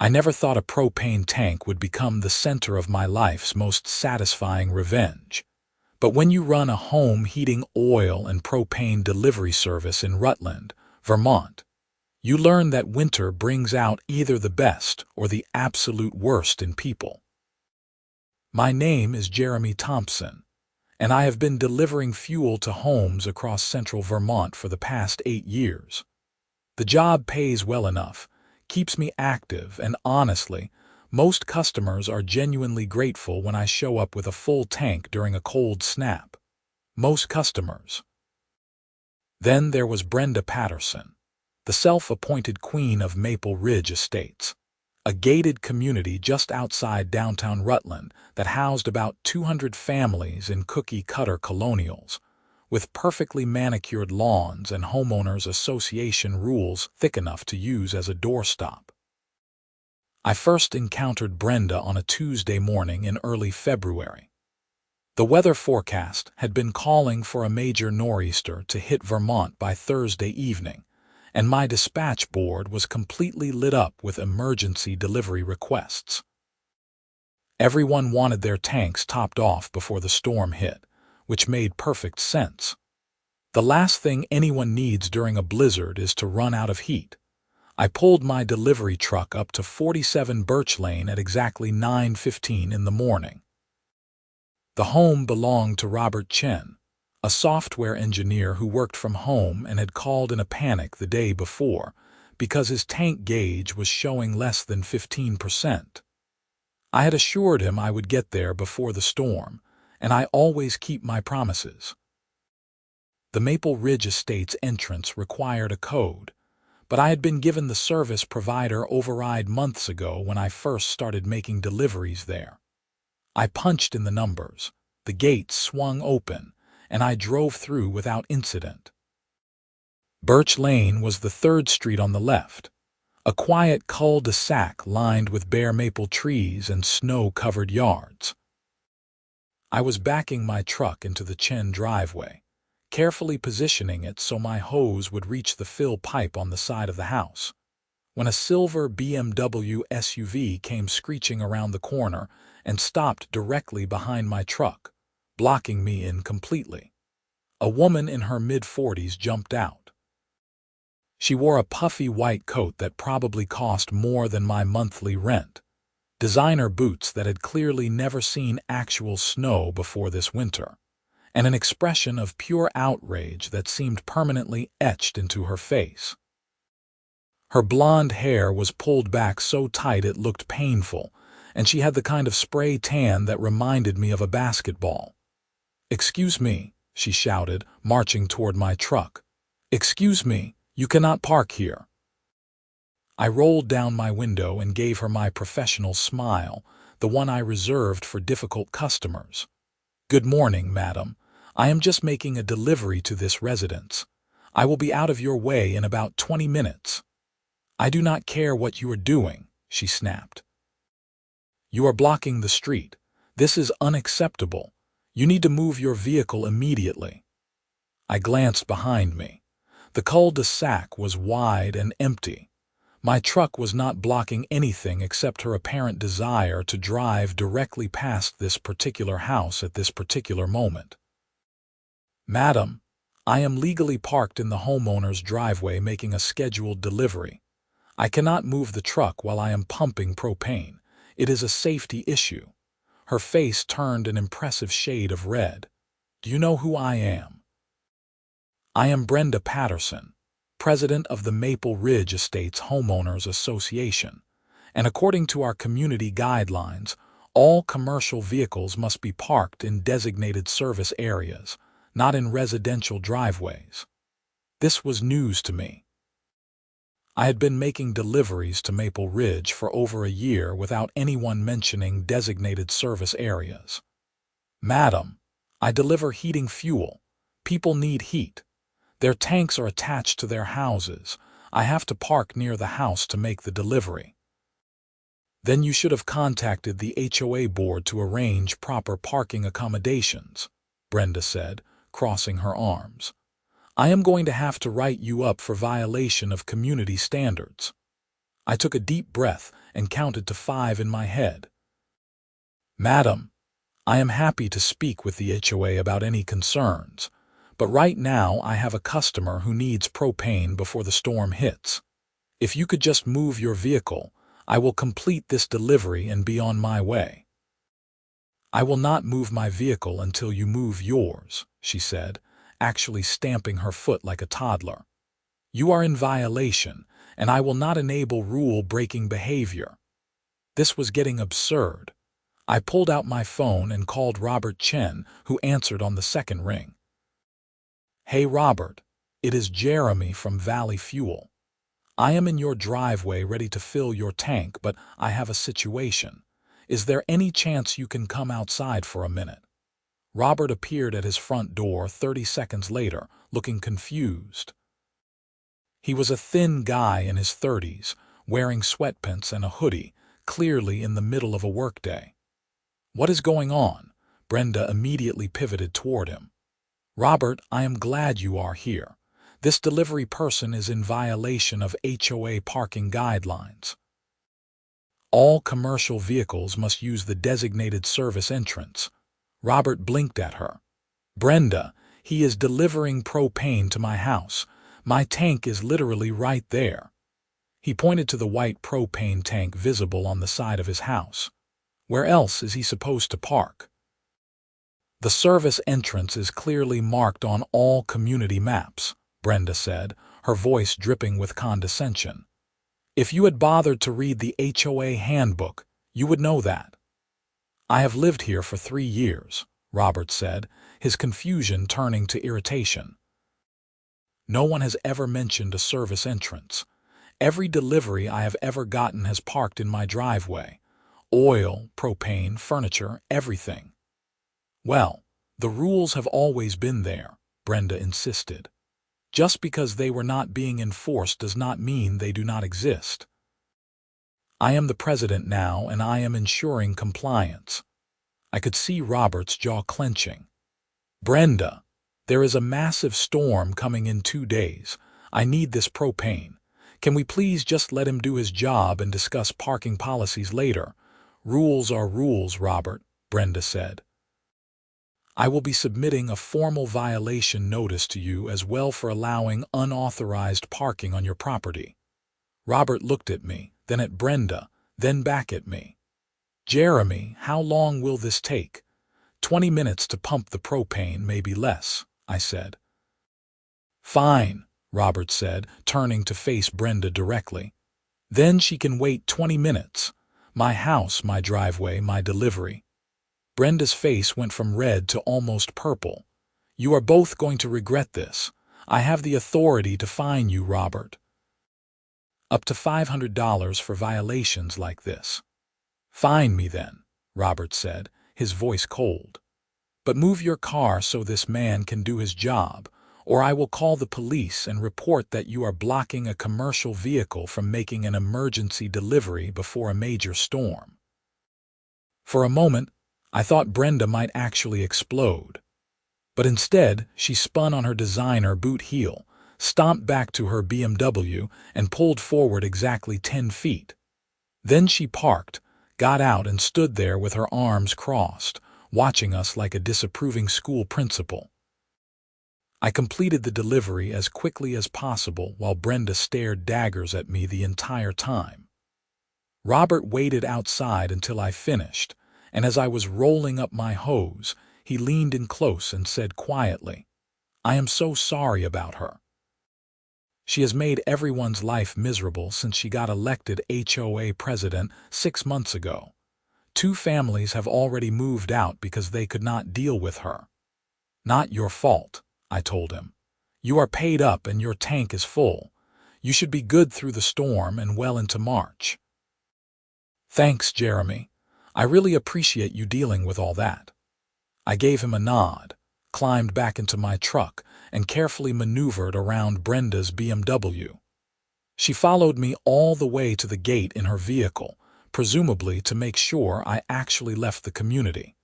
I never thought a propane tank would become the center of my life's most satisfying revenge. But when you run a home heating oil and propane delivery service in Rutland, Vermont, you learn that winter brings out either the best or the absolute worst in people. My name is Jeremy Thompson, and I have been delivering fuel to homes across central Vermont for the past 8 years. The job pays well enough, keeps me active, and honestly, most customers are genuinely grateful when I show up with a full tank during a cold snap. Most customers. Then there was Brenda Patterson, the self-appointed queen of Maple Ridge Estates, a gated community just outside downtown Rutland that housed about 200 families in cookie-cutter colonials, with perfectly manicured lawns and homeowners association rules thick enough to use as a doorstop. I first encountered Brenda on a Tuesday morning in early February. The weather forecast had been calling for a major nor'easter to hit Vermont by Thursday evening, and my dispatch board was completely lit up with emergency delivery requests. Everyone wanted their tanks topped off before the storm hit, which made perfect sense. The last thing anyone needs during a blizzard is to run out of heat. I pulled my delivery truck up to 47 Birch Lane at exactly 9:15 in the morning. The home belonged to Robert Chen, a software engineer who worked from home and had called in a panic the day before because his tank gauge was showing less than 15%. I had assured him I would get there before the storm, and I always keep my promises. The Maple Ridge Estates entrance required a code, but I had been given the service provider override months ago when I first started making deliveries there. I punched in the numbers, the gates swung open, and I drove through without incident. Birch Lane was the third street on the left, a quiet cul-de-sac lined with bare maple trees and snow-covered yards. I was backing my truck into the Chen driveway, carefully positioning it so my hose would reach the fill pipe on the side of the house, when a silver BMW SUV came screeching around the corner and stopped directly behind my truck, blocking me in completely. A woman in her mid-40s jumped out. She wore a puffy white coat that probably cost more than my monthly rent, designer boots that had clearly never seen actual snow before this winter, and an expression of pure outrage that seemed permanently etched into her face. Her blonde hair was pulled back so tight it looked painful, and she had the kind of spray tan that reminded me of a basketball. "Excuse me," she shouted, marching toward my truck. "Excuse me, you cannot park here." I rolled down my window and gave her my professional smile, the one I reserved for difficult customers. "Good morning, madam. I am just making a delivery to this residence. I will be out of your way in about 20 minutes. "I do not care what you are doing," she snapped. "You are blocking the street. This is unacceptable. You need to move your vehicle immediately." I glanced behind me. The cul-de-sac was wide and empty. My truck was not blocking anything except her apparent desire to drive directly past this particular house at this particular moment. "Madam, I am legally parked in the homeowner's driveway making a scheduled delivery. I cannot move the truck while I am pumping propane. It is a safety issue." Her face turned an impressive shade of red. "Do you know who I am?" "I am Brenda Patterson, president of the Maple Ridge Estates Homeowners Association, and according to our community guidelines, all commercial vehicles must be parked in designated service areas, not in residential driveways." This was news to me. I had been making deliveries to Maple Ridge for over a year without anyone mentioning designated service areas. "Madam, I deliver heating fuel. People need heat. Their tanks are attached to their houses. I have to park near the house to make the delivery." "Then you should have contacted the HOA board to arrange proper parking accommodations," Brenda said, crossing her arms. "I am going to have to write you up for violation of community standards." I took a deep breath and counted to 5 in my head. "Madam, I am happy to speak with the HOA about any concerns, but right now I have a customer who needs propane before the storm hits. If you could just move your vehicle, I will complete this delivery and be on my way." "I will not move my vehicle until you move yours," she said, actually stamping her foot like a toddler. "You are in violation, and I will not enable rule-breaking behavior." This was getting absurd. I pulled out my phone and called Robert Chen, who answered on the second ring. "Hey Robert, it is Jeremy from Valley Fuel. I am in your driveway ready to fill your tank, but I have a situation. Is there any chance you can come outside for a minute?" Robert appeared at his front door 30 seconds later, looking confused. He was a thin guy in his 30s, wearing sweatpants and a hoodie, clearly in the middle of a workday. "What is going on?" Brenda immediately pivoted toward him. "Robert, I am glad you are here. This delivery person is in violation of HOA parking guidelines. All commercial vehicles must use the designated service entrance." Robert blinked at her. "Brenda, he is delivering propane to my house. My tank is literally right there." He pointed to the white propane tank visible on the side of his house. "Where else is he supposed to park?" "The service entrance is clearly marked on all community maps," Brenda said, her voice dripping with condescension. "If you had bothered to read the HOA handbook, you would know that." "I have lived here for 3 years," Robert said, his confusion turning to irritation. "No one has ever mentioned a service entrance. Every delivery I have ever gotten has parked in my driveway. Oil, propane, furniture, everything." "Well, the rules have always been there," Brenda insisted. "Just because they were not being enforced does not mean they do not exist. I am the president now, and I am ensuring compliance." I could see Robert's jaw clenching. "Brenda, there is a massive storm coming in 2 days. I need this propane. Can we please just let him do his job and discuss parking policies later?" "Rules are rules, Robert," Brenda said. "I will be submitting a formal violation notice to you as well for allowing unauthorized parking on your property." Robert looked at me, then at Brenda, then back at me. "Jeremy, how long will this take?" 20 minutes to pump the propane, maybe less," I said. "Fine," Robert said, turning to face Brenda directly. "Then she can wait 20 minutes. My house, my driveway, my delivery." Brenda's face went from red to almost purple. "You are both going to regret this. I have the authority to fine you, Robert. Up to $500 for violations like this." "Fine me then," Robert said, his voice cold. "But move your car so this man can do his job, or I will call the police and report that you are blocking a commercial vehicle from making an emergency delivery before a major storm." For a moment, I thought Brenda might actually explode. But instead, she spun on her designer boot heel, stomped back to her BMW, and pulled forward exactly 10 feet. Then she parked, got out, and stood there with her arms crossed, watching us like a disapproving school principal. I completed the delivery as quickly as possible while Brenda stared daggers at me the entire time. Robert waited outside until I finished, and as I was rolling up my hose, he leaned in close and said quietly, "I am so sorry about her. She has made everyone's life miserable since she got elected HOA president 6 months ago. 2 families have already moved out because they could not deal with her." "Not your fault," I told him. "You are paid up and your tank is full. You should be good through the storm and well into March." "Thanks, Jeremy. I really appreciate you dealing with all that." I gave him a nod, climbed back into my truck, and carefully maneuvered around Brenda's BMW. She followed me all the way to the gate in her vehicle, presumably to make sure I actually left the community.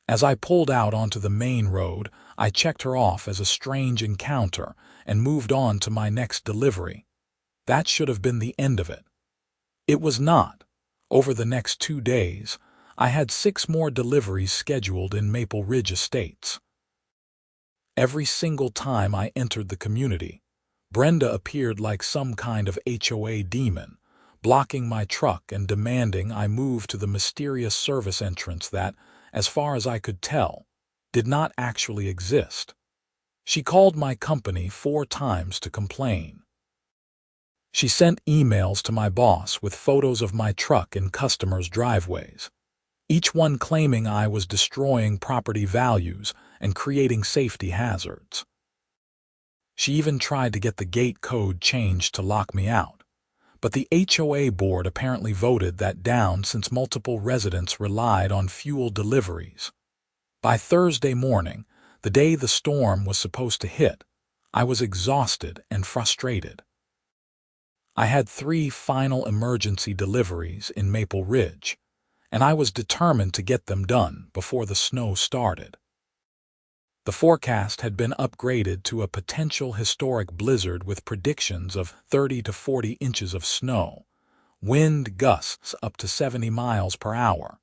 As I pulled out onto the main road, I checked her off as a strange encounter and moved on to my next delivery. That should have been the end of it. It was not. Over the next 2 days, I had 6 more deliveries scheduled in Maple Ridge Estates. Every single time I entered the community, Brenda appeared like some kind of HOA demon, blocking my truck and demanding I move to the mysterious service entrance that, as far as I could tell, did not actually exist. She called my company 4 times to complain. She sent emails to my boss with photos of my truck in customers' driveways, each one claiming I was destroying property values and creating safety hazards. She even tried to get the gate code changed to lock me out, but the HOA board apparently voted that down since multiple residents relied on fuel deliveries. By Thursday morning, the day the storm was supposed to hit, I was exhausted and frustrated. I had 3 final emergency deliveries in Maple Ridge, and I was determined to get them done before the snow started. The forecast had been upgraded to a potential historic blizzard with predictions of 30 to 40 inches of snow, wind gusts up to 70 miles per hour,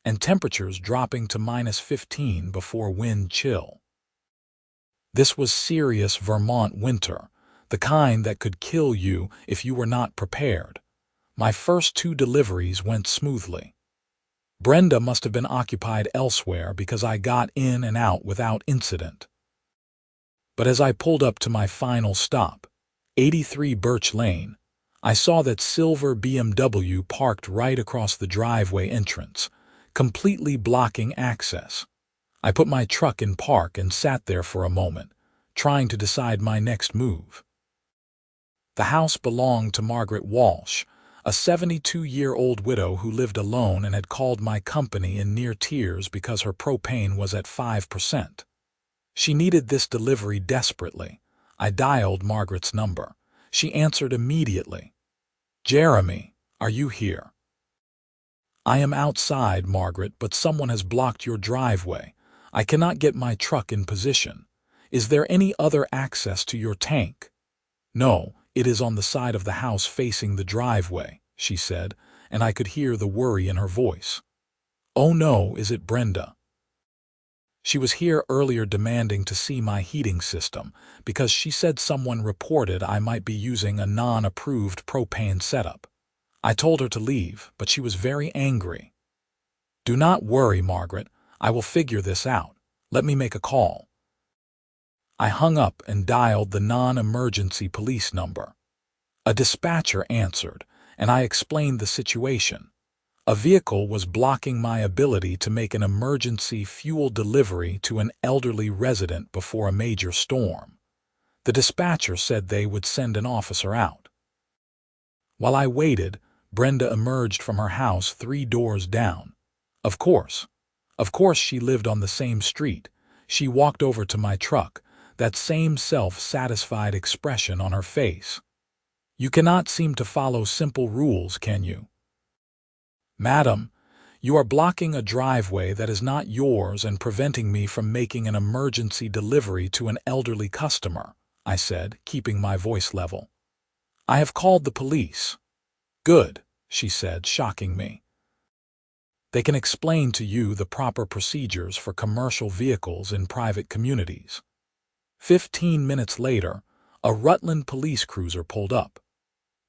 and temperatures dropping to -15 before wind chill. This was serious Vermont winter, the kind that could kill you if you were not prepared. My first 2 deliveries went smoothly. Brenda must have been occupied elsewhere because I got in and out without incident. But as I pulled up to my final stop, 83 Birch Lane, I saw that silver BMW parked right across the driveway entrance, completely blocking access. I put my truck in park and sat there for a moment, trying to decide my next move. The house belonged to Margaret Walsh, a 72-year-old widow who lived alone and had called my company in near tears because her propane was at 5%. She needed this delivery desperately. I dialed Margaret's number. She answered immediately. "Jeremy, are you here?" "I am outside, Margaret, but someone has blocked your driveway. I cannot get my truck in position. Is there any other access to your tank?" "No, it is on the side of the house facing the driveway," she said, and I could hear the worry in her voice. "Oh no, is it Brenda?" She was here earlier demanding to see my heating system because she said someone reported I might be using a non-approved propane setup. I told her to leave, but she was very angry. "Do not worry, Margaret. I will figure this out. Let me make a call." I hung up and dialed the non-emergency police number. A dispatcher answered, and I explained the situation. A vehicle was blocking my ability to make an emergency fuel delivery to an elderly resident before a major storm. The dispatcher said they would send an officer out. While I waited, Brenda emerged from her house 3 doors down. Of course she lived on the same street. She walked over to my truck, that same self-satisfied expression on her face. "You cannot seem to follow simple rules, can you?" "Madam, you are blocking a driveway that is not yours and preventing me from making an emergency delivery to an elderly customer," I said, keeping my voice level. "I have called the police." "Good," she said, shocking me. "They can explain to you the proper procedures for commercial vehicles in private communities." 15 minutes later, a Rutland police cruiser pulled up.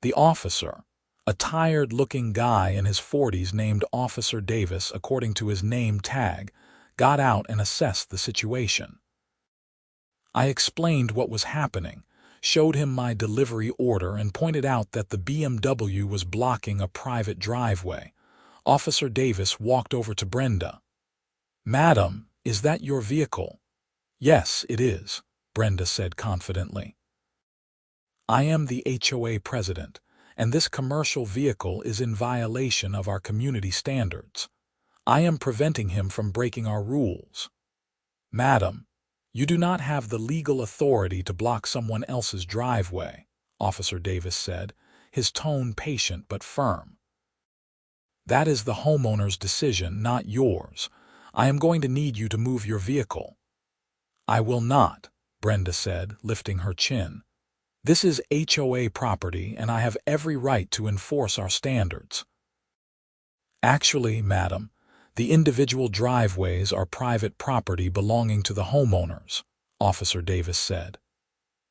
The officer, a tired-looking guy in his 40s named Officer Davis according to his name tag, got out and assessed the situation. I explained what was happening, showed him my delivery order, and pointed out that the BMW was blocking a private driveway. Officer Davis walked over to Brenda. "Madam, is that your vehicle?" "Yes, it is," Brenda said confidently. "I am the HOA president, and this commercial vehicle is in violation of our community standards. I am preventing him from breaking our rules." "Madam, you do not have the legal authority to block someone else's driveway," Officer Davis said, his tone patient but firm. "That is the homeowner's decision, not yours. I am going to need you to move your vehicle." "I will not," Brenda said, lifting her chin. This is HOA property, and I have every right to enforce our standards. Actually, madam, the individual driveways are private property belonging to the homeowners, Officer Davis said.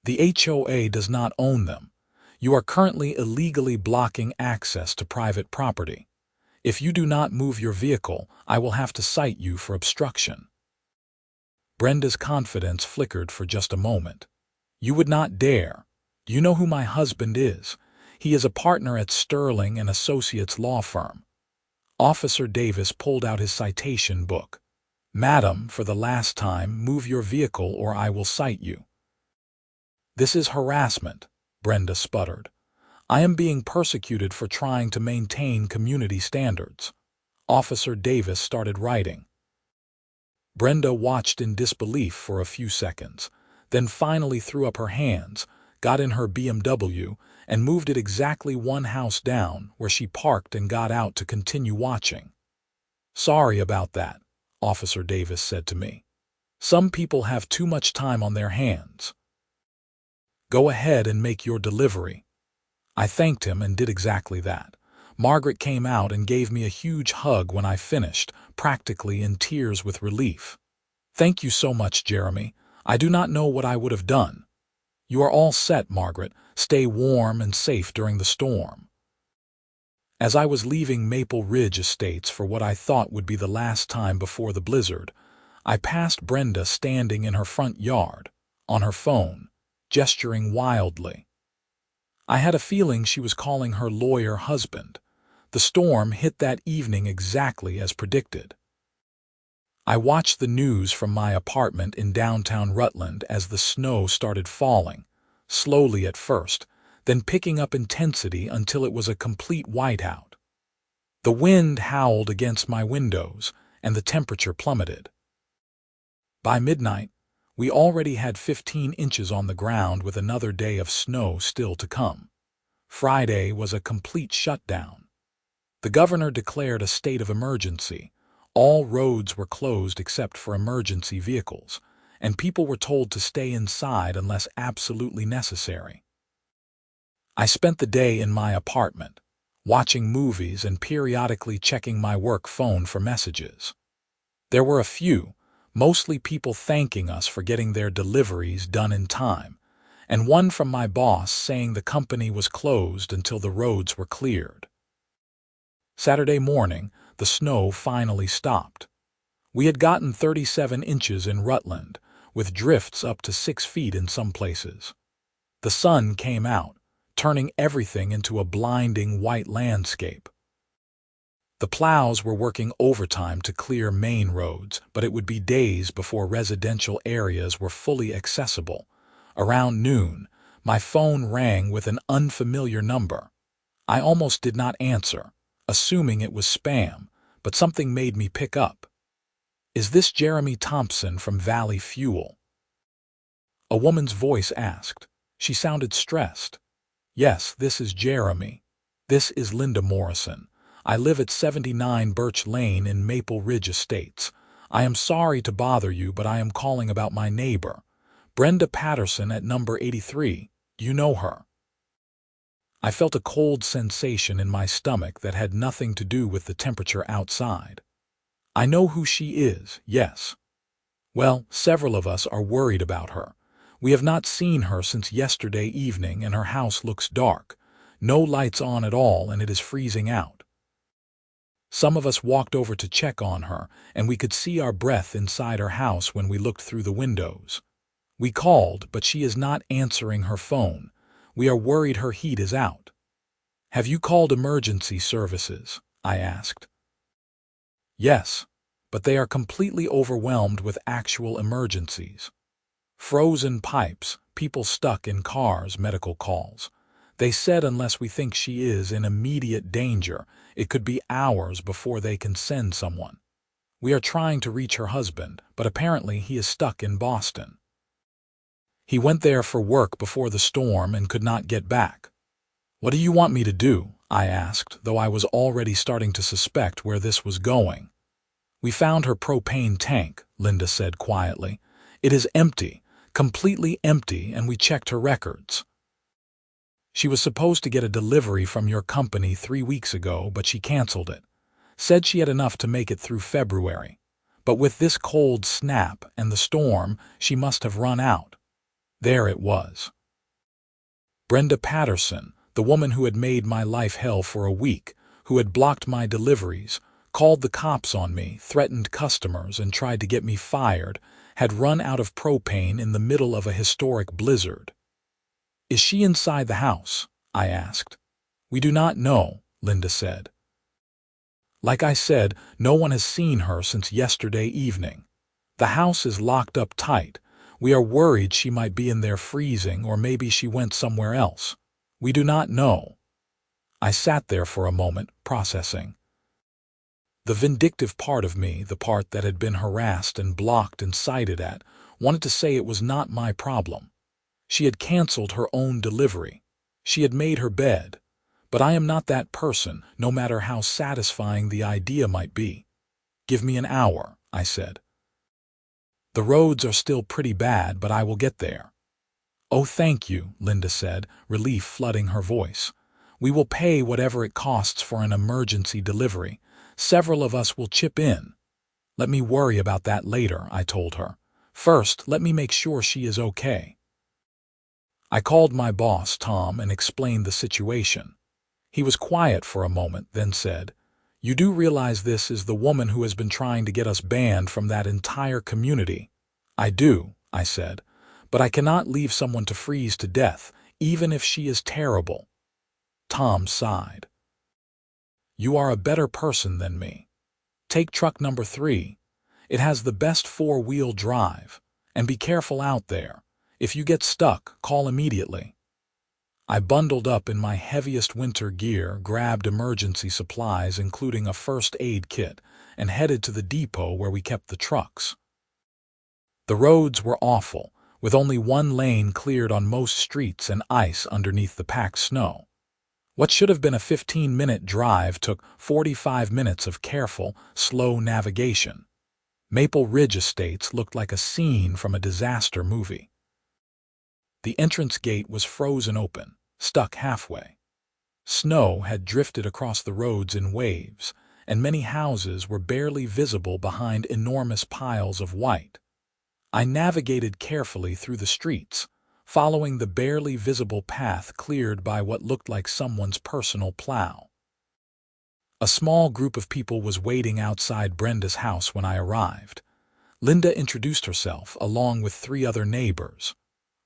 The HOA does not own them. You are currently illegally blocking access to private property. If you do not move your vehicle, I will have to cite you for obstruction. Brenda's confidence flickered for just a moment. You would not dare. You know who my husband is. He is a partner at Sterling and Associates law firm. Officer Davis pulled out his citation book. Madam, for the last time, move your vehicle or I will cite you. This is harassment, Brenda sputtered. I am being persecuted for trying to maintain community standards. Officer Davis started writing. Brenda watched in disbelief for a few seconds, then finally threw up her hands, got in her BMW, and moved it exactly one house down, where she parked and got out to continue watching. Sorry about that, Officer Davis said to me. Some people have too much time on their hands. Go ahead and make your delivery. I thanked him and did exactly that. Margaret came out and gave me a huge hug when I finished, practically in tears with relief. Thank you so much, Jeremy. I do not know what I would have done. You are all set, Margaret. Stay warm and safe during the storm. As I was leaving Maple Ridge Estates for what I thought would be the last time before the blizzard, I passed Brenda standing in her front yard, on her phone, gesturing wildly. I had a feeling she was calling her lawyer husband. The storm hit that evening exactly as predicted. I watched the news from my apartment in downtown Rutland as the snow started falling, slowly at first, then picking up intensity until it was a complete whiteout. The wind howled against my windows, and the temperature plummeted. By midnight, we already had 15 inches on the ground with another day of snow still to come. Friday was a complete shutdown. The governor declared a state of emergency. All roads were closed except for emergency vehicles, and people were told to stay inside unless absolutely necessary. I spent the day in my apartment, watching movies and periodically checking my work phone for messages. There were a few, mostly people thanking us for getting their deliveries done in time, and one from my boss saying the company was closed until the roads were cleared. Saturday morning, the snow finally stopped. We had gotten 37 inches in Rutland, with drifts up to 6 feet in some places. The sun came out, turning everything into a blinding white landscape. The plows were working overtime to clear main roads, but it would be days before residential areas were fully accessible. Around noon, my phone rang with an unfamiliar number. I almost did not answer, assuming it was spam, but something made me pick up. Is this Jeremy Thompson from Valley Fuel? A woman's voice asked. She sounded stressed. Yes, this is Jeremy. This is Linda Morrison. I live at 79 Birch Lane in Maple Ridge Estates. I am sorry to bother you, but I am calling about my neighbor, Brenda Patterson at number 83. Do you know her? I felt a cold sensation in my stomach that had nothing to do with the temperature outside. I know who she is, yes. Well, several of us are worried about her. We have not seen her since yesterday evening, and her house looks dark. No lights on at all, and it is freezing out. Some of us walked over to check on her, and we could see our breath inside her house when we looked through the windows. We called, but she is not answering her phone. We are worried her heat is out. Have you called emergency services? I asked. Yes, but they are completely overwhelmed with actual emergencies. Frozen pipes, people stuck in cars, medical calls. They said unless we think she is in immediate danger, it could be hours before they can send someone. We are trying to reach her husband, but apparently he is stuck in Boston. He went there for work before the storm and could not get back. What do you want me to do? I asked, though I was already starting to suspect where this was going. We found her propane tank, Linda said quietly. It is empty, completely empty, and we checked her records. She was supposed to get a delivery from your company 3 weeks ago, but she canceled it. Said she had enough to make it through February. But with this cold snap and the storm, she must have run out. There it was. Brenda Patterson, the woman who had made my life hell for a week, who had blocked my deliveries, called the cops on me, threatened customers, and tried to get me fired, had run out of propane in the middle of a historic blizzard. "Is she inside the house?" I asked. "We do not know," Linda said. "Like I said, no one has seen her since yesterday evening. The house is locked up tight. We are worried she might be in there freezing, or maybe she went somewhere else. We do not know." I sat there for a moment, processing. The vindictive part of me, the part that had been harassed and blocked and cited at, wanted to say it was not my problem. She had canceled her own delivery. She had made her bed. But I am not that person, no matter how satisfying the idea might be. "Give me an hour," I said. "The roads are still pretty bad, but I will get there." "Oh, thank you," Linda said, relief flooding her voice. "We will pay whatever it costs for an emergency delivery. Several of us will chip in." "Let me worry about that later," I told her. "First, let me make sure she is okay." I called my boss, Tom, and explained the situation. He was quiet for a moment, then said, "You do realize this is the woman who has been trying to get us banned from that entire community?" "I do," I said, "but I cannot leave someone to freeze to death, even if she is terrible." Tom sighed. "You are a better person than me. Take truck number 3. It has the best 4-wheel drive. And be careful out there. If you get stuck, call immediately." I bundled up in my heaviest winter gear, grabbed emergency supplies including a first aid kit, and headed to the depot where we kept the trucks. The roads were awful, with only one lane cleared on most streets and ice underneath the packed snow. What should have been a 15-minute drive took 45 minutes of careful, slow navigation. Maple Ridge Estates looked like a scene from a disaster movie. The entrance gate was frozen open, stuck halfway. Snow had drifted across the roads in waves, and many houses were barely visible behind enormous piles of white. I navigated carefully through the streets, following the barely visible path cleared by what looked like someone's personal plow. A small group of people was waiting outside Brenda's house when I arrived. Linda introduced herself, along with 3 other neighbors.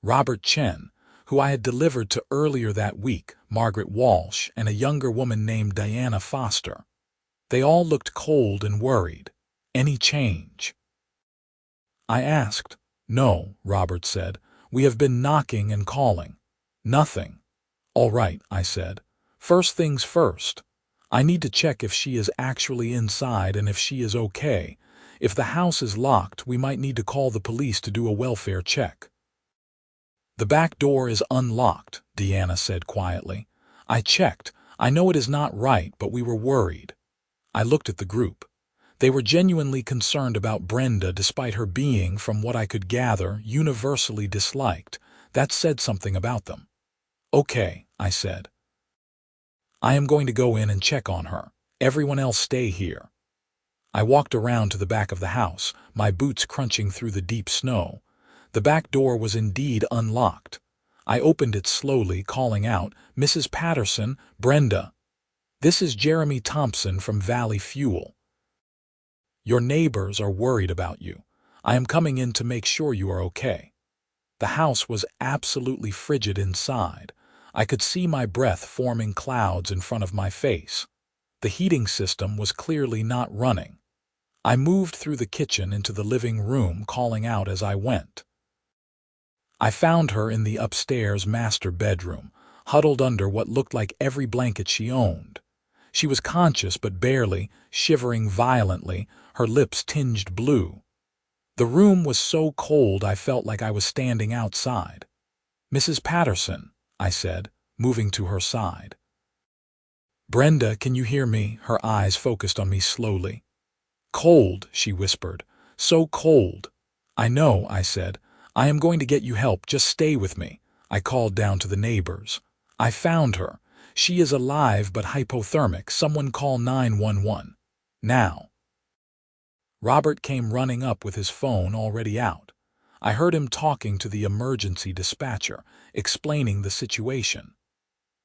Robert Chen, who I had delivered to earlier that week, Margaret Walsh, and a younger woman named Diana Foster. They all looked cold and worried. "Any change?" I asked. "No," Robert said. "We have been knocking and calling. Nothing." "All right," I said. "First things first. I need to check if she is actually inside and if she is okay. If the house is locked, we might need to call the police to do a welfare check." "The back door is unlocked," Deanna said quietly. "I checked. I know it is not right, but we were worried." I looked at the group. They were genuinely concerned about Brenda despite her being, from what I could gather, universally disliked. That said something about them. "Okay," I said. "I am going to go in and check on her. Everyone else stay here." I walked around to the back of the house, my boots crunching through the deep snow. The back door was indeed unlocked. I opened it slowly, calling out, "Mrs. Patterson, Brenda. This is Jeremy Thompson from Valley Fuel. Your neighbors are worried about you. I am coming in to make sure you are okay." The house was absolutely frigid inside. I could see my breath forming clouds in front of my face. The heating system was clearly not running. I moved through the kitchen into the living room, calling out as I went. I found her in the upstairs master bedroom, huddled under what looked like every blanket she owned. She was conscious but barely, shivering violently, her lips tinged blue. The room was so cold I felt like I was standing outside. "Mrs. Patterson," I said, moving to her side. "Brenda, can you hear me?" Her eyes focused on me slowly. "Cold," she whispered. "So cold." "I know," I said. "I am going to get you help. Just stay with me." I called down to the neighbors. I found her. She is alive but hypothermic. Someone call 911. Now." Robert came running up with his phone already out. I heard him talking to the emergency dispatcher, explaining the situation.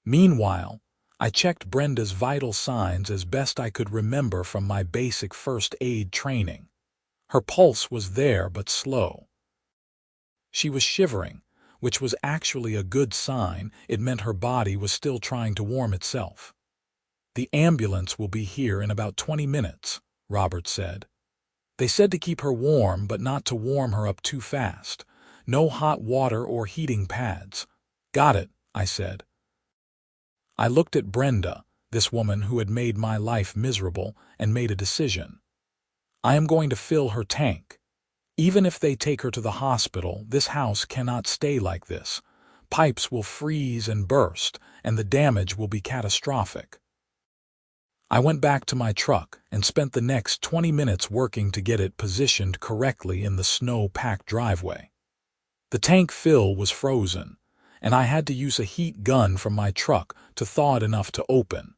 Meanwhile, I checked Brenda's vital signs as best I could remember from my basic first aid training. Her pulse was there but slow. She was shivering, which was actually a good sign. It meant her body was still trying to warm itself. "The ambulance will be here in about 20 minutes, Robert said. "They said to keep her warm but not to warm her up too fast. No hot water or heating pads." "Got it," I said. I looked at Brenda, this woman who had made my life miserable, and made a decision. I am going to fill her tank. Even if they take her to the hospital, this house cannot stay like this. Pipes will freeze and burst, and the damage will be catastrophic. I went back to my truck and spent the next 20 minutes working to get it positioned correctly in the snow-packed driveway. The tank fill was frozen, and I had to use a heat gun from my truck to thaw it enough to open.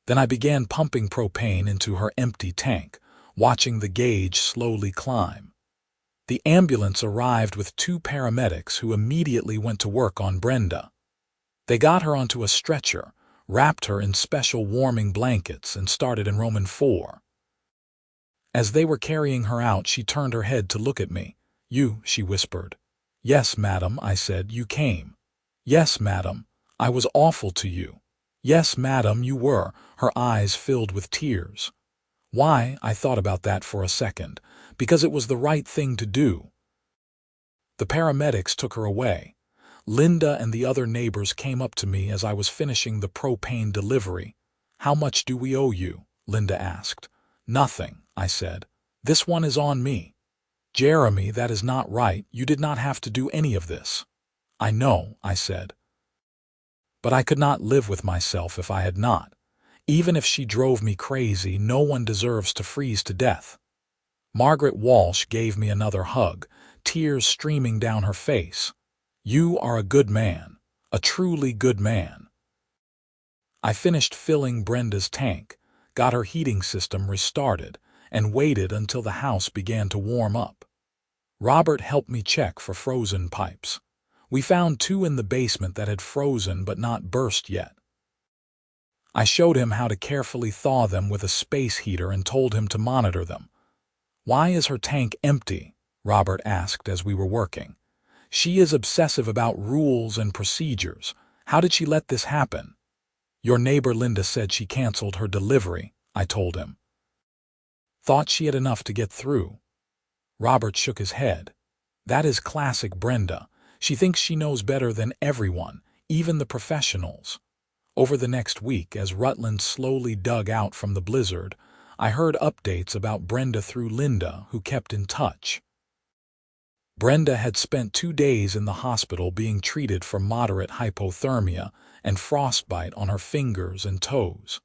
Then I began pumping propane into her empty tank, watching the gauge slowly climb. The ambulance arrived with 2 paramedics who immediately went to work on Brenda. They got her onto a stretcher, wrapped her in special warming blankets, and started in Roman 4. As they were carrying her out, she turned her head to look at me. "You," she whispered. "Yes, madam," I said. "You came." "Yes, madam. I was awful to you." "Yes, madam, you were." Her eyes filled with tears. Why? I thought about that for a second. Because it was the right thing to do. The paramedics took her away. Linda and the other neighbors came up to me as I was finishing the propane delivery. "How much do we owe you?" Linda asked. "Nothing," I said. "This one is on me." "Jeremy, that is not right. You did not have to do any of this." "I know," I said. But I could not live with myself if I had not. Even if she drove me crazy, no one deserves to freeze to death. Margaret Walsh gave me another hug, tears streaming down her face. "You are a good man, a truly good man." I finished filling Brenda's tank, got her heating system restarted, and waited until the house began to warm up. Robert helped me check for frozen pipes. We found 2 in the basement that had frozen but not burst yet. I showed him how to carefully thaw them with a space heater and told him to monitor them. "Why is her tank empty?" Robert asked as we were working. "She is obsessive about rules and procedures. How did she let this happen?" "Your neighbor Linda said she canceled her delivery," I told him. "Thought she had enough to get through." Robert shook his head. "That is classic Brenda. She thinks she knows better than everyone, even the professionals." Over the next week, as Rutland slowly dug out from the blizzard, I heard updates about Brenda through Linda, who kept in touch. Brenda had spent 2 days in the hospital being treated for moderate hypothermia and frostbite on her fingers and toes.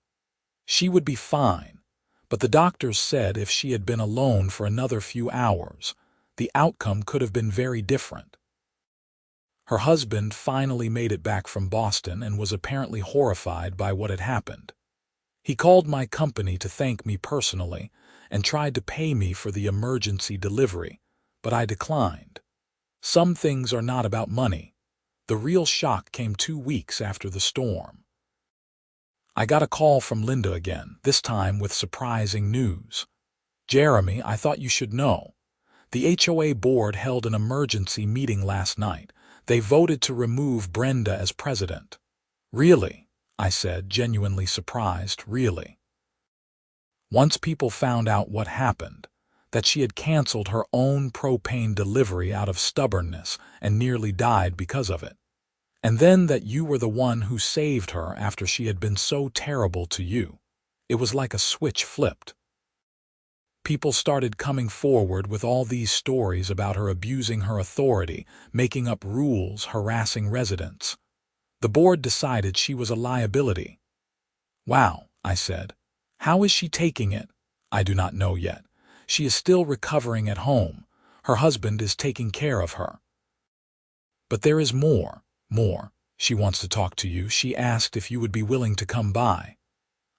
She would be fine, but the doctors said if she had been alone for another few hours, the outcome could have been very different. Her husband finally made it back from Boston and was apparently horrified by what had happened. He called my company to thank me personally and tried to pay me for the emergency delivery, but I declined. Some things are not about money. The real shock came 2 weeks after the storm. I got a call from Linda again, this time with surprising news. "Jeremy, I thought you should know. The HOA board held an emergency meeting last night. They voted to remove Brenda as president." "Really?" I said, genuinely surprised. "Really?" Once people found out what happened, that she had canceled her own propane delivery out of stubbornness and nearly died because of it. And then that you were the one who saved her after she had been so terrible to you. It was like a switch flipped. People started coming forward with all these stories about her abusing her authority, making up rules, harassing residents. The board decided she was a liability. "Wow," I said. "How is she taking it?" "I do not know yet. She is still recovering at home. Her husband is taking care of her." "But there is more. She wants to talk to you. She asked if you would be willing to come by.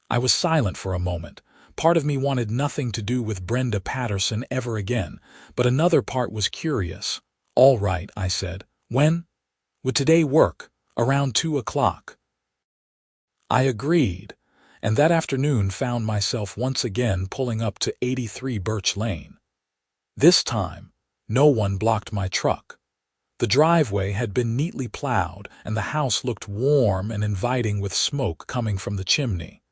I was silent for a moment. Part of me wanted nothing to do with Brenda Patterson ever again, but another part was curious. All right, I said. When? Would today work? Around 2 o'clock. I agreed, and that afternoon found myself once again pulling up to 83 Birch Lane. This time, no one blocked my truck. The driveway had been neatly plowed, and the house looked warm and inviting with smoke coming from the chimney.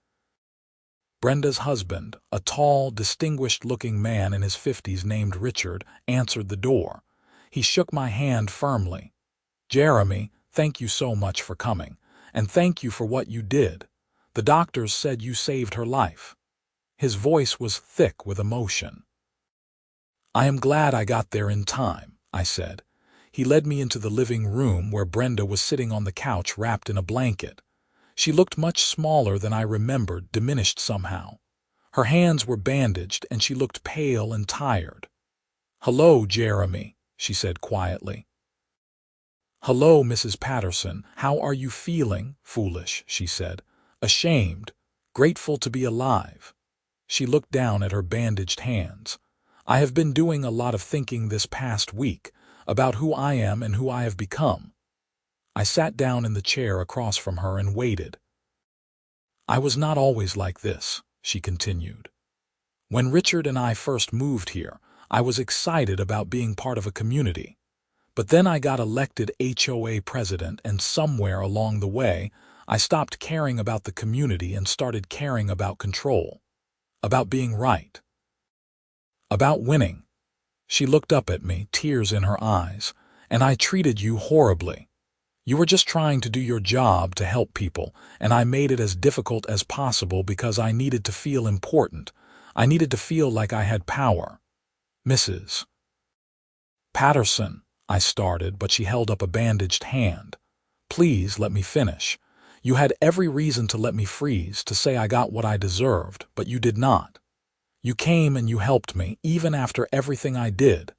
Brenda's husband, a tall, distinguished-looking man in his 50s named Richard, answered the door. He shook my hand firmly. "Jeremy, thank you so much for coming, and thank you for what you did. The doctors said you saved her life." His voice was thick with emotion. "I am glad I got there in time," I said. He led me into the living room where Brenda was sitting on the couch wrapped in a blanket. She looked much smaller than I remembered, diminished somehow. Her hands were bandaged and she looked pale and tired. "Hello, Jeremy," she said quietly. "Hello, Mrs. Patterson. How are you feeling?" "Foolish," she said. "Ashamed. Grateful to be alive." She looked down at her bandaged hands. "I have been doing a lot of thinking this past week about who I am and who I have become." I sat down in the chair across from her and waited. "I was not always like this," she continued. "When Richard and I first moved here, I was excited about being part of a community. But then I got elected HOA president, and somewhere along the way, I stopped caring about the community and started caring about control, about being right, about winning." She looked up at me, tears in her eyes. "And I treated you horribly. You were just trying to do your job to help people, and I made it as difficult as possible because I needed to feel important. I needed to feel like I had power." "Mrs. Patterson," I started, but she held up a bandaged hand. "Please let me finish. You had every reason to let me freeze, to say I got what I deserved, but you did not. You came and you helped me, even after everything I did.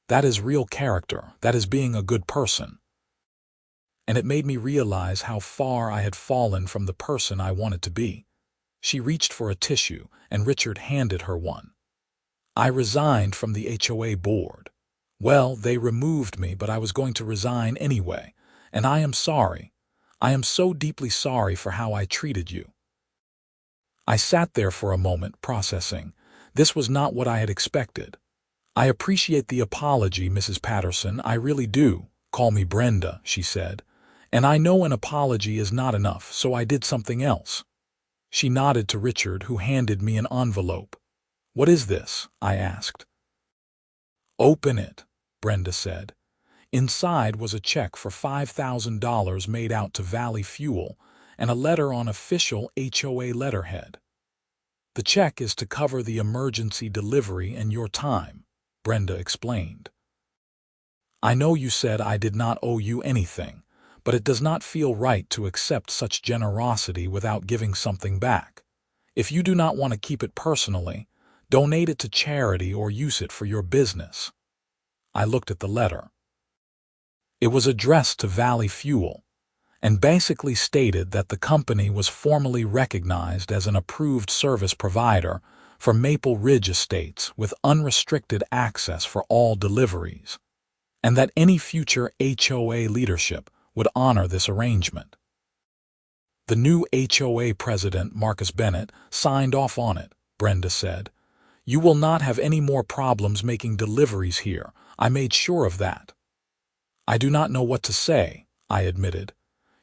That is real character. That is being a good person." And it made me realize how far I had fallen from the person I wanted to be. She reached for a tissue, and Richard handed her one. "I resigned from the HOA board. Well, they removed me, but I was going to resign anyway, and I am sorry. I am so deeply sorry for how I treated you." I sat there for a moment, processing. This was not what I had expected. "I appreciate the apology, Mrs. Patterson, I really do. Call me Brenda," she said. "And I know an apology is not enough, so I did something else." She nodded to Richard, who handed me an envelope. "What is this?" I asked. "Open it," Brenda said. Inside was a check for $5,000 made out to Valley Fuel and a letter on official HOA letterhead. "The check is to cover the emergency delivery and your time," Brenda explained. "I know you said I did not owe you anything, but it does not feel right to accept such generosity without giving something back. If you do not want to keep it personally, donate it to charity or use it for your business." I looked at the letter. It was addressed to Valley Fuel, and basically stated that the company was formally recognized as an approved service provider for Maple Ridge Estates with unrestricted access for all deliveries, and that any future HOA leadership would honor this arrangement. "The new HOA president, Marcus Bennett, signed off on it," Brenda said. "You will not have any more problems making deliveries here. I made sure of that." "I do not know what to say," I admitted.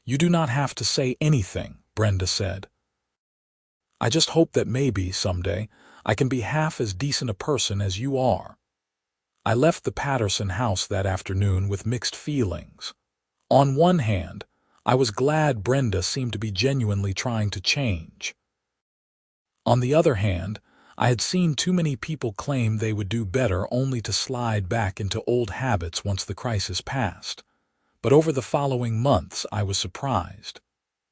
"You do not have to say anything," Brenda said. "I just hope that maybe, someday, I can be half as decent a person as you are." I left the Patterson house that afternoon with mixed feelings. On one hand, I was glad Brenda seemed to be genuinely trying to change. On the other hand, I had seen too many people claim they would do better only to slide back into old habits once the crisis passed. But over the following months, I was surprised.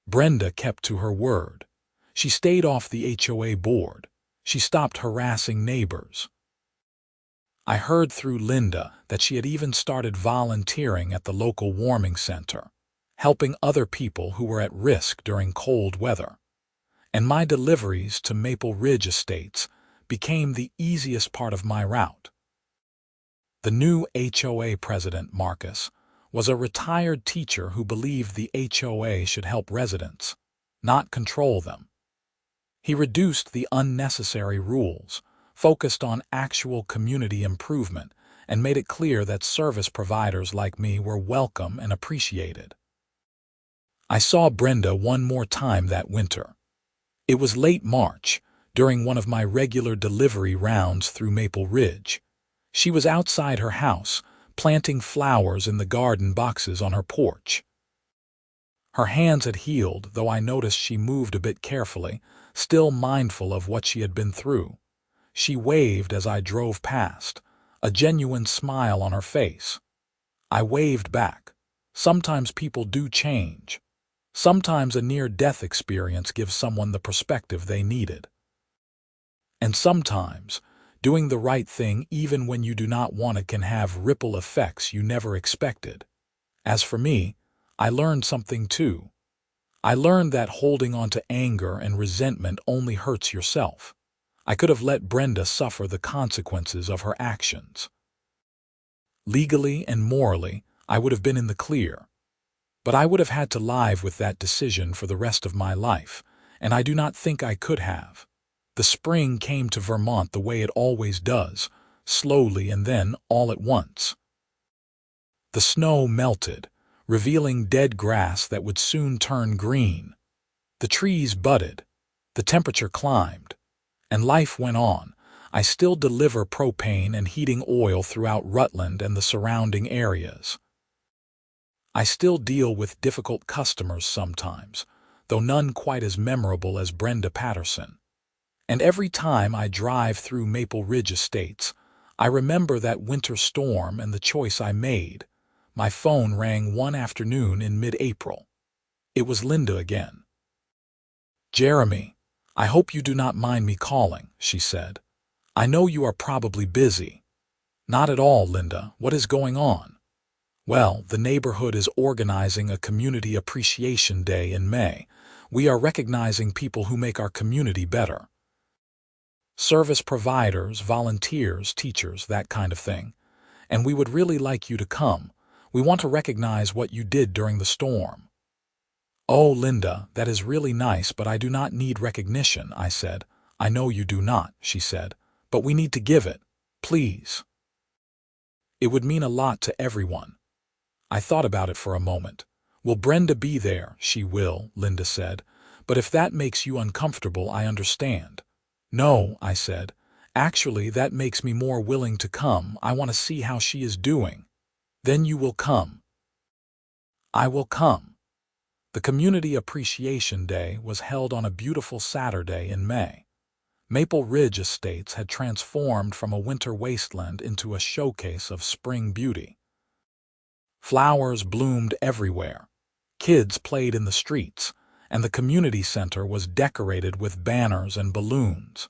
Brenda kept to her word. She stayed off the HOA board. She stopped harassing neighbors. I heard through Linda that she had even started volunteering at the local warming center, helping other people who were at risk during cold weather. And my deliveries to Maple Ridge Estates became the easiest part of my route. The new HOA president, Marcus, was a retired teacher who believed the HOA should help residents, not control them. He reduced the unnecessary rules, focused on actual community improvement, and made it clear that service providers like me were welcome and appreciated. I saw Brenda one more time that winter. It was late March, during one of my regular delivery rounds through Maple Ridge. She was outside her house, planting flowers in the garden boxes on her porch. Her hands had healed, though I noticed she moved a bit carefully, still mindful of what she had been through. She waved as I drove past, a genuine smile on her face. I waved back. Sometimes people do change. Sometimes a near-death experience gives someone the perspective they needed. And sometimes, doing the right thing even when you do not want it can have ripple effects you never expected. As for me, I learned something too. I learned that holding on to anger and resentment only hurts yourself. I could have let Brenda suffer the consequences of her actions. Legally and morally, I would have been in the clear. But I would have had to live with that decision for the rest of my life, and I do not think I could have. The spring came to Vermont the way it always does, slowly and then all at once. The snow melted, revealing dead grass that would soon turn green. The trees budded, the temperature climbed, and life went on. I still deliver propane and heating oil throughout Rutland and the surrounding areas. I still deal with difficult customers sometimes, though none quite as memorable as Brenda Patterson. And every time I drive through Maple Ridge Estates, I remember that winter storm and the choice I made. My phone rang one afternoon in mid-April. It was Linda again. "Jeremy, I hope you do not mind me calling," she said. "I know you are probably busy." "Not at all, Linda. What is going on?" "Well, the neighborhood is organizing a Community Appreciation Day in May. We are recognizing people who make our community better. Service providers, volunteers, teachers, that kind of thing. And we would really like you to come. We want to recognize what you did during the storm." "Oh, Linda, that is really nice, but I do not need recognition," I said. "I know you do not," she said, "but we need to give it. Please." It would mean a lot to everyone. I thought about it for a moment. "Will Brenda be there?" "She will," Linda said. "But if that makes you uncomfortable, I understand." "No," I said. "Actually, that makes me more willing to come. I want to see how she is doing." "Then you will come." "I will come." The Community Appreciation Day was held on a beautiful Saturday in May. Maple Ridge Estates had transformed from a winter wasteland into a showcase of spring beauty. Flowers bloomed everywhere. Kids played in the streets, and the community center was decorated with banners and balloons.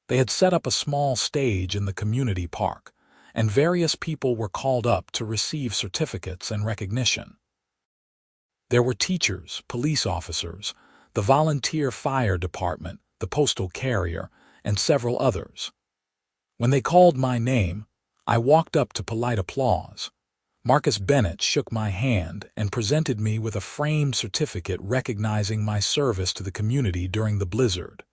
They had set up a small stage in the community park, and various people were called up to receive certificates and recognition. There were teachers, police officers, the volunteer fire department, the postal carrier, and several others. When they called my name, I walked up to polite applause. Marcus Bennett shook my hand and presented me with a framed certificate recognizing my service to the community during the blizzard.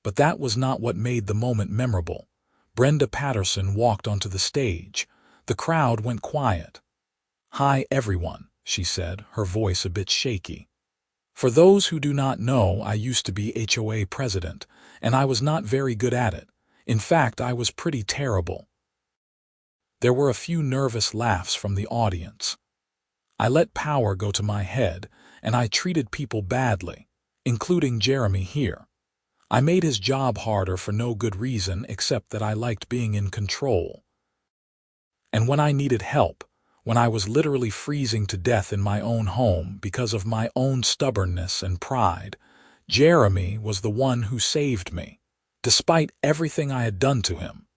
But that was not what made the moment memorable. Brenda Patterson walked onto the stage. The crowd went quiet. "Hi, everyone," she said, her voice a bit shaky. "For those who do not know, I used to be HOA president, and I was not very good at it. In fact, I was pretty terrible." There were a few nervous laughs from the audience. I let power go to my head, and I treated people badly, including Jeremy here. I made his job harder for no good reason except that I liked being in control. And when I needed help, when I was literally freezing to death in my own home because of my own stubbornness and pride, Jeremy was the one who saved me, despite everything I had done to him.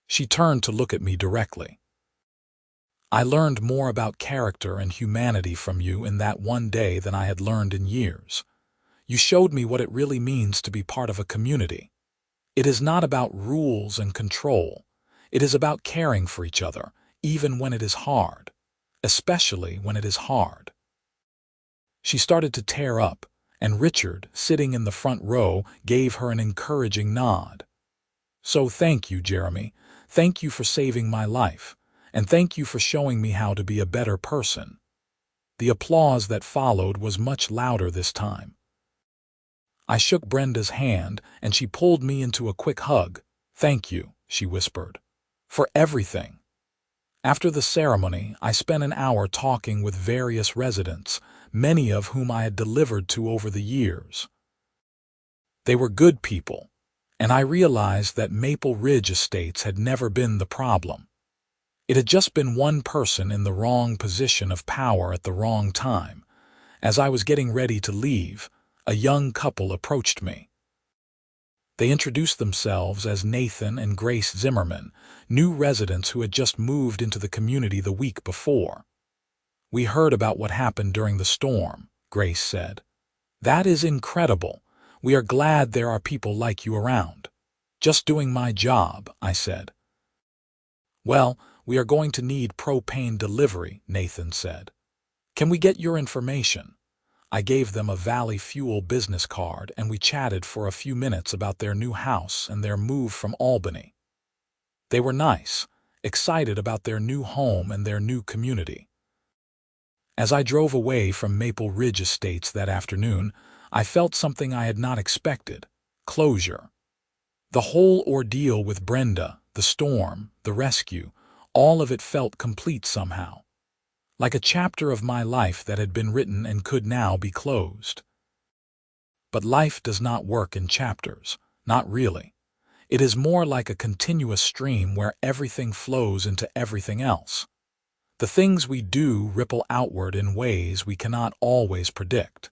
She turned to look at me directly. I learned more about character and humanity from you in that one day than I had learned in years. You showed me what it really means to be part of a community. It is not about rules and control. It is about caring for each other, even when it is hard. Especially when it is hard. She started to tear up, and Richard, sitting in the front row, gave her an encouraging nod. So thank you, Jeremy. Thank you for saving my life, and thank you for showing me how to be a better person. The applause that followed was much louder this time. I shook Brenda's hand, and she pulled me into a quick hug. Thank you, she whispered, for everything. After the ceremony, I spent an hour talking with various residents, many of whom I had delivered to over the years. They were good people, and I realized that Maple Ridge Estates had never been the problem. It had just been one person in the wrong position of power at the wrong time. As I was getting ready to leave, a young couple approached me. They introduced themselves as Nathan and Grace Zimmerman, new residents who had just moved into the community the week before. We heard about what happened during the storm, Grace said. That is incredible. We are glad there are people like you around. Just doing my job, I said. Well, we are going to need propane delivery, Nathan said. Can we get your information? I gave them a Valley Fuel business card, and we chatted for a few minutes about their new house and their move from Albany. They were nice, excited about their new home and their new community. As I drove away from Maple Ridge Estates that afternoon, I felt something I had not expected: closure. The whole ordeal with Brenda, the storm, the rescue, all of it felt complete somehow. Like a chapter of my life that had been written and could now be closed. But life does not work in chapters, not really. It is more like a continuous stream where everything flows into everything else. The things we do ripple outward in ways we cannot always predict.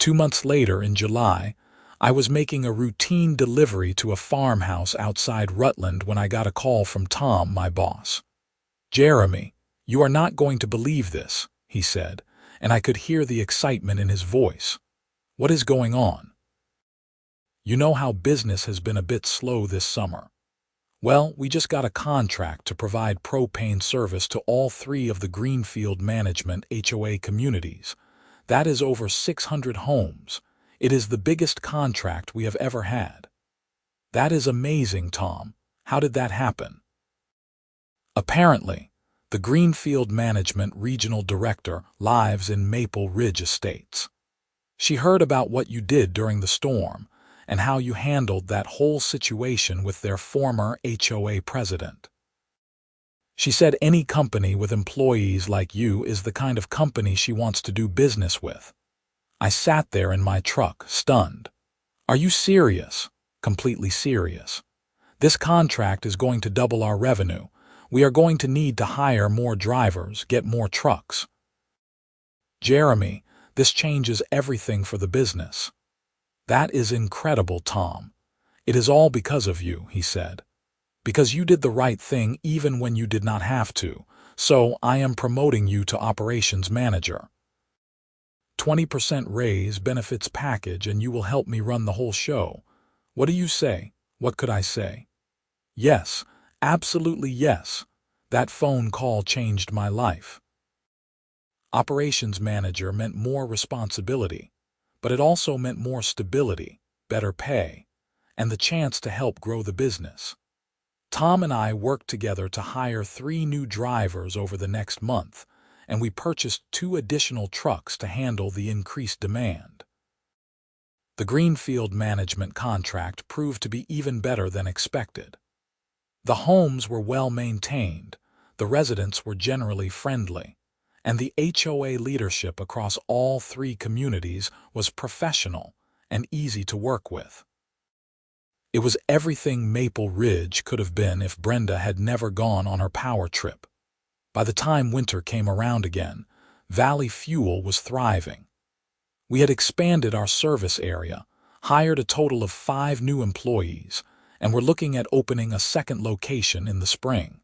2 months later, in July, I was making a routine delivery to a farmhouse outside Rutland when I got a call from Tom, my boss. Jeremy, you are not going to believe this, he said, and I could hear the excitement in his voice. What is going on? You know how business has been a bit slow this summer. Well, we just got a contract to provide propane service to all 3 of the Greenfield Management HOA communities. That is over 600 homes. It is the biggest contract we have ever had. That is amazing, Tom. How did that happen? Apparently, the Greenfield Management Regional Director lives in Maple Ridge Estates. She heard about what you did during the storm and how you handled that whole situation with their former HOA president. She said any company with employees like you is the kind of company she wants to do business with. I sat there in my truck, stunned. Are you serious? Completely serious. This contract is going to double our revenue. We are going to need to hire more drivers, get more trucks. Jeremy, this changes everything for the business. That is incredible, Tom. It is all because of you, he said. Because you did the right thing even when you did not have to, so I am promoting you to operations manager. 20% raise, benefits package, and you will help me run the whole show. What do you say? What could I say? Yes, absolutely yes. That phone call changed my life. Operations manager meant more responsibility, but it also meant more stability, better pay, and the chance to help grow the business. Tom and I worked together to hire 3 new drivers over the next month, and we purchased 2 additional trucks to handle the increased demand. The Greenfield Management contract proved to be even better than expected. The homes were well maintained, the residents were generally friendly, and the HOA leadership across all 3 communities was professional and easy to work with. It was everything Maple Ridge could have been if Brenda had never gone on her power trip. By the time winter came around again, Valley Fuel was thriving. We had expanded our service area, hired a total of 5 new employees, and were looking at opening a second location in the spring.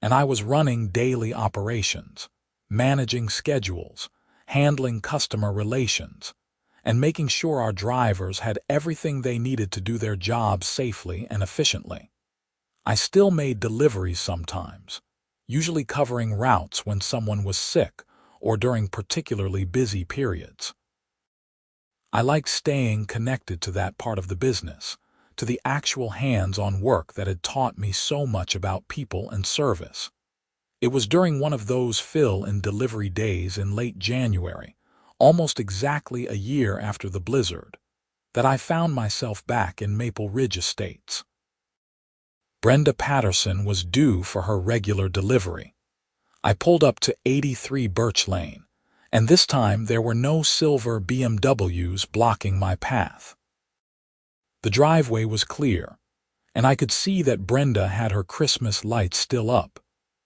and I was running daily operations, managing schedules, handling customer relations, and making sure our drivers had everything they needed to do their jobs safely and efficiently. I still made deliveries sometimes, usually covering routes when someone was sick or during particularly busy periods. I liked staying connected to that part of the business, to the actual hands-on work that had taught me so much about people and service. It was during one of those fill-in-delivery days in late January, almost exactly a year after the blizzard, that I found myself back in Maple Ridge Estates. Brenda Patterson was due for her regular delivery. I pulled up to 83 Birch Lane, and this time there were no silver BMWs blocking my path. The driveway was clear, and I could see that Brenda had her Christmas lights still up,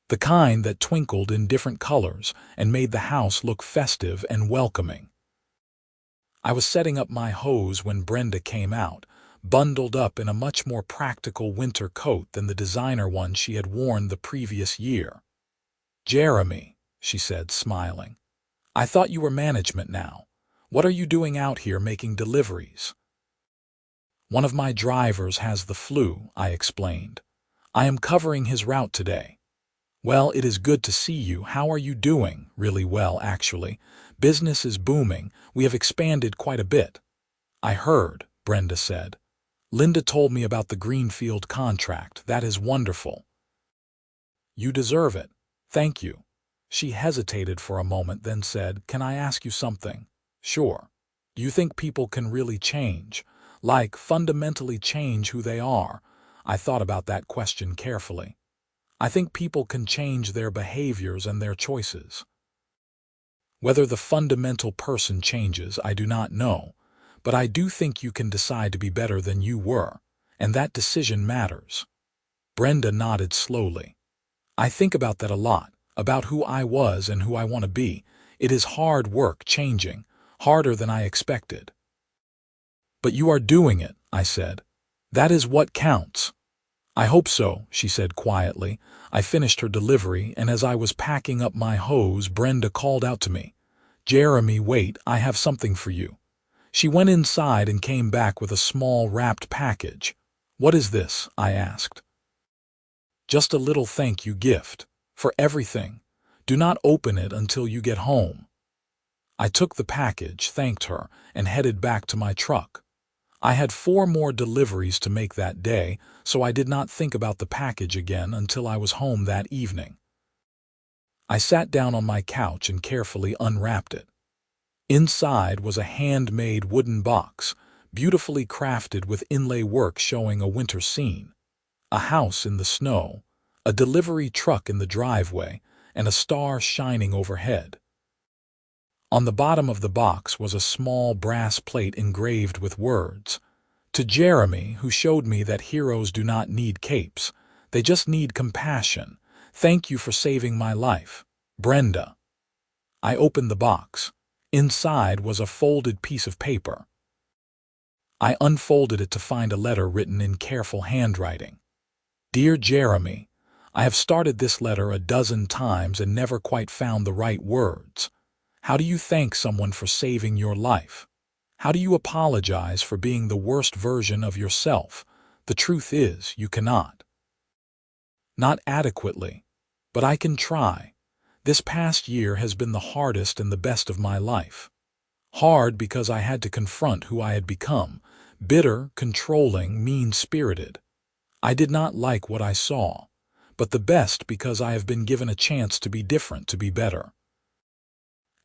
the kind that twinkled in different colors and made the house look festive and welcoming. I was setting up my hose when Brenda came out, bundled up in a much more practical winter coat than the designer one she had worn the previous year. "Jeremy," she said, smiling, "I thought you were management now. What are you doing out here making deliveries?" "One of my drivers has the flu," I explained. "I am covering his route today." "Well, it is good to see you. How are you doing?" "Really well, actually. Business is booming. We have expanded quite a bit." "I heard," Brenda said. "Linda told me about the Greenfield contract. That is wonderful." "You deserve it. Thank you." She hesitated for a moment, then said, "Can I ask you something?" "Sure." "Do you think people can really change? Like, fundamentally change who they are?" I thought about that question carefully. "I think people can change their behaviors and their choices. Whether the fundamental person changes, I do not know, but I do think you can decide to be better than you were, and that decision matters." Brenda nodded slowly. "I think about that a lot, about who I was and who I want to be. It is hard work changing, harder than I expected." "But you are doing it," I said. "That is what counts." "I hope so," she said quietly. I finished her delivery, and as I was packing up my hose, Brenda called out to me, "Jeremy, wait, I have something for you." She went inside and came back with a small wrapped package. "What is this?" I asked. "Just a little thank you gift. For everything. Do not open it until you get home." I took the package, thanked her, and headed back to my truck. I had 4 more deliveries to make that day, so I did not think about the package again until I was home that evening. I sat down on my couch and carefully unwrapped it. Inside was a handmade wooden box, beautifully crafted with inlay work showing a winter scene, a house in the snow, a delivery truck in the driveway, and a star shining overhead. On the bottom of the box was a small brass plate engraved with words, "To Jeremy, who showed me that heroes do not need capes, they just need compassion. Thank you for saving my life, Brenda." I opened the box. Inside was a folded piece of paper. I unfolded it to find a letter written in careful handwriting. "Dear Jeremy, I have started this letter a dozen times and never quite found the right words. How do you thank someone for saving your life? How do you apologize for being the worst version of yourself? The truth is, you cannot. Not adequately, but I can try. This past year has been the hardest and the best of my life. Hard because I had to confront who I had become, bitter, controlling, mean-spirited. I did not like what I saw, but the best because I have been given a chance to be different, to be better.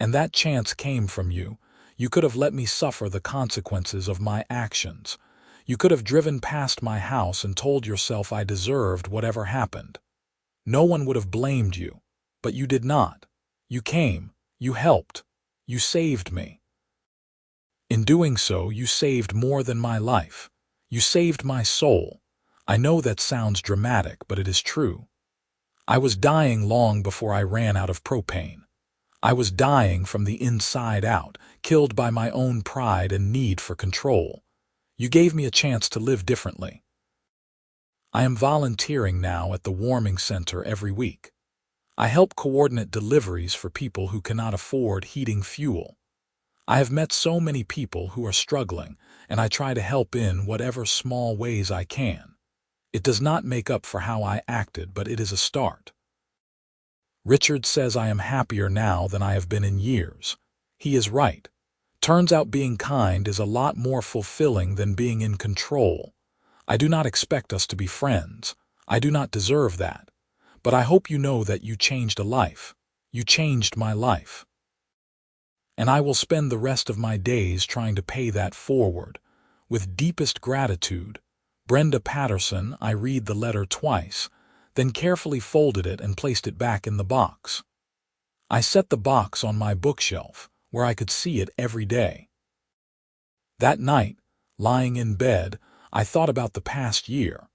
And that chance came from you. You could have let me suffer the consequences of my actions. You could have driven past my house and told yourself I deserved whatever happened. No one would have blamed you, but you did not. You came, you helped, you saved me. In doing so, you saved more than my life. You saved my soul. I know that sounds dramatic, but it is true. I was dying long before I ran out of propane. I was dying from the inside out, killed by my own pride and need for control. You gave me a chance to live differently." I am volunteering now at the warming center every week. I help coordinate deliveries for people who cannot afford heating fuel. I have met so many people who are struggling, and I try to help in whatever small ways I can. It does not make up for how I acted, but it is a start. Richard says I am happier now than I have been in years. He is right. Turns out being kind is a lot more fulfilling than being in control. I do not expect us to be friends. I do not deserve that. But I hope you know that you changed a life. You changed my life. And I will spend the rest of my days trying to pay that forward. With deepest gratitude, Brenda Patterson. I read the letter twice, then carefully folded it and placed it back in the box. I set the box on my bookshelf, where I could see it every day. That night, lying in bed, I thought about the past year,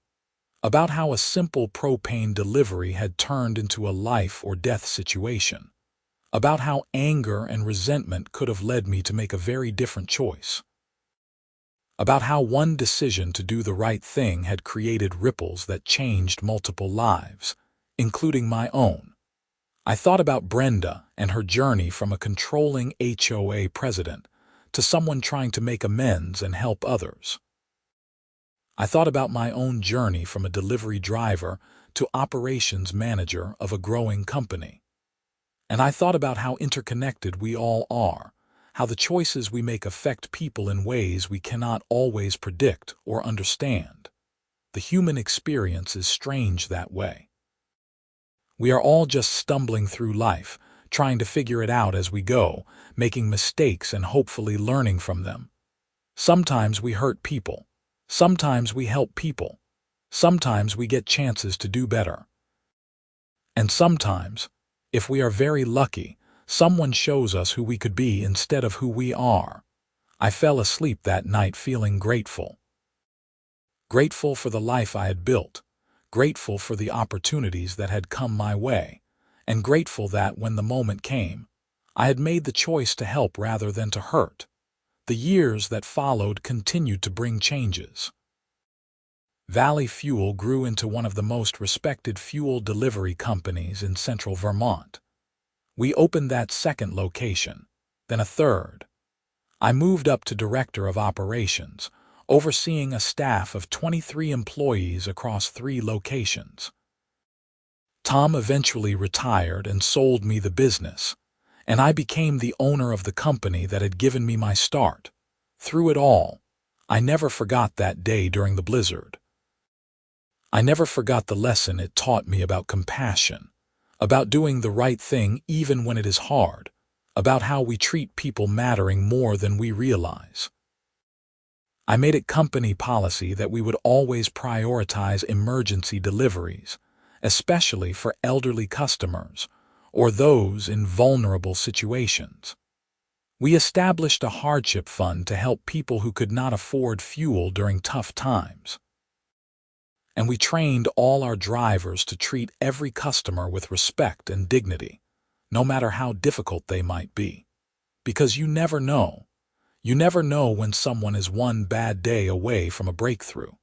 about how a simple propane delivery had turned into a life-or-death situation, about how anger and resentment could have led me to make a very different choice, about how one decision to do the right thing had created ripples that changed multiple lives, including my own. I thought about Brenda and her journey from a controlling HOA president to someone trying to make amends and help others. I thought about my own journey from a delivery driver to operations manager of a growing company. And I thought about how interconnected we all are, how the choices we make affect people in ways we cannot always predict or understand. The human experience is strange that way. We are all just stumbling through life, trying to figure it out as we go, making mistakes and hopefully learning from them. Sometimes we hurt people. Sometimes we help people. Sometimes we get chances to do better. And sometimes, if we are very lucky, someone shows us who we could be instead of who we are. I fell asleep that night feeling grateful. Grateful for the life I had built, grateful for the opportunities that had come my way, and grateful that when the moment came, I had made the choice to help rather than to hurt. The years that followed continued to bring changes. Valley Fuel grew into one of the most respected fuel delivery companies in central Vermont. We opened that second location, then a third. I moved up to director of operations, overseeing a staff of 23 employees across 3 locations. Tom eventually retired and sold me the business, and I became the owner of the company that had given me my start. Through it all, I never forgot that day during the blizzard. I never forgot the lesson it taught me about compassion, about doing the right thing even when it is hard, about how we treat people mattering more than we realize. I made it company policy that we would always prioritize emergency deliveries, especially for elderly customers or those in vulnerable situations. We established a hardship fund to help people who could not afford fuel during tough times. And we trained all our drivers to treat every customer with respect and dignity, no matter how difficult they might be. Because you never know. You never know when someone is one bad day away from a breakthrough.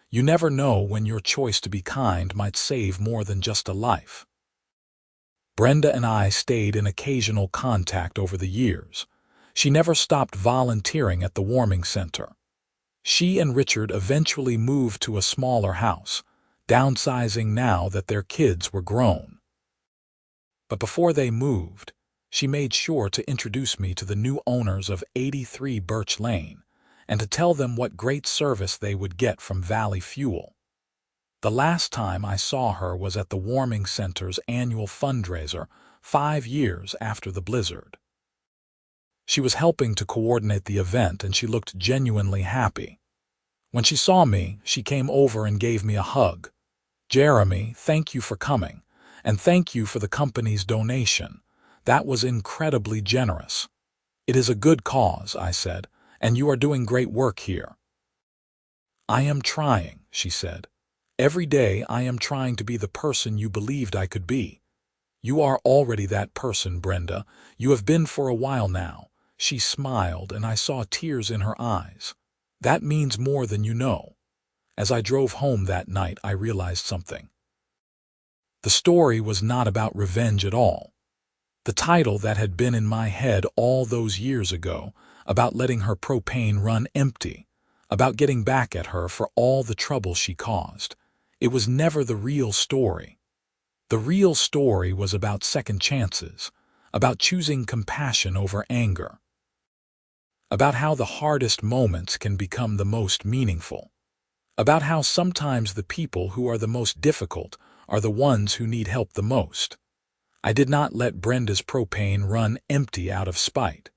You never know when your choice to be kind might save more than just a life. Brenda and I stayed in occasional contact over the years. She never stopped volunteering at the warming center. She and Richard eventually moved to a smaller house, downsizing now that their kids were grown. But before they moved, she made sure to introduce me to the new owners of 83 Birch Lane and to tell them what great service they would get from Valley Fuel. The last time I saw her was at the warming center's annual fundraiser 5 years after the blizzard. She was helping to coordinate the event and she looked genuinely happy. When she saw me, she came over and gave me a hug. "Jeremy, thank you for coming, and thank you for the company's donation. That was incredibly generous." "It is a good cause," I said, "and you are doing great work here." "I am trying," she said. "Every day I am trying to be the person you believed I could be." "You are already that person, Brenda. You have been for a while now." She smiled, and I saw tears in her eyes. "That means more than you know. As I drove home that night, I realized something. The story was not about revenge at all. The title that had been in my head all those years ago, about letting her propane run empty, about getting back at her for all the trouble she caused, it was never the real story. The real story was about second chances, about choosing compassion over anger, about how the hardest moments can become the most meaningful, about how sometimes the people who are the most difficult are the ones who need help the most. I did not let Brenda's propane run empty out of spite.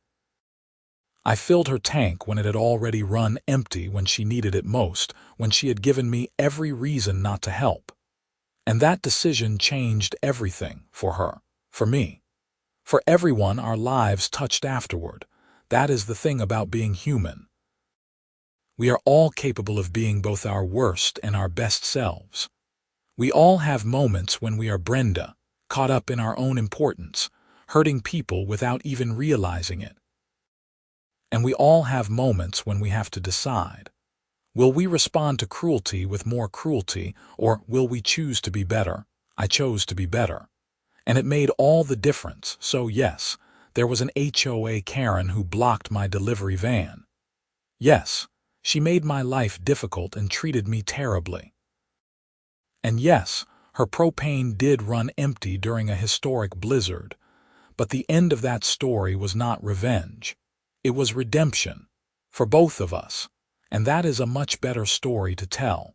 I filled her tank when it had already run empty when she needed it most, when she had given me every reason not to help. And that decision changed everything for her, for me, for everyone our lives touched afterward. That is the thing about being human. We are all capable of being both our worst and our best selves. We all have moments when we are Brenda, caught up in our own importance, hurting people without even realizing it. And we all have moments when we have to decide. Will we respond to cruelty with more cruelty, or will we choose to be better? I chose to be better. And it made all the difference. So yes, there was an HOA Karen who blocked my delivery van. Yes, she made my life difficult and treated me terribly. And yes, her propane did run empty during a historic blizzard, but the end of that story was not revenge. It was redemption, for both of us, and that is a much better story to tell.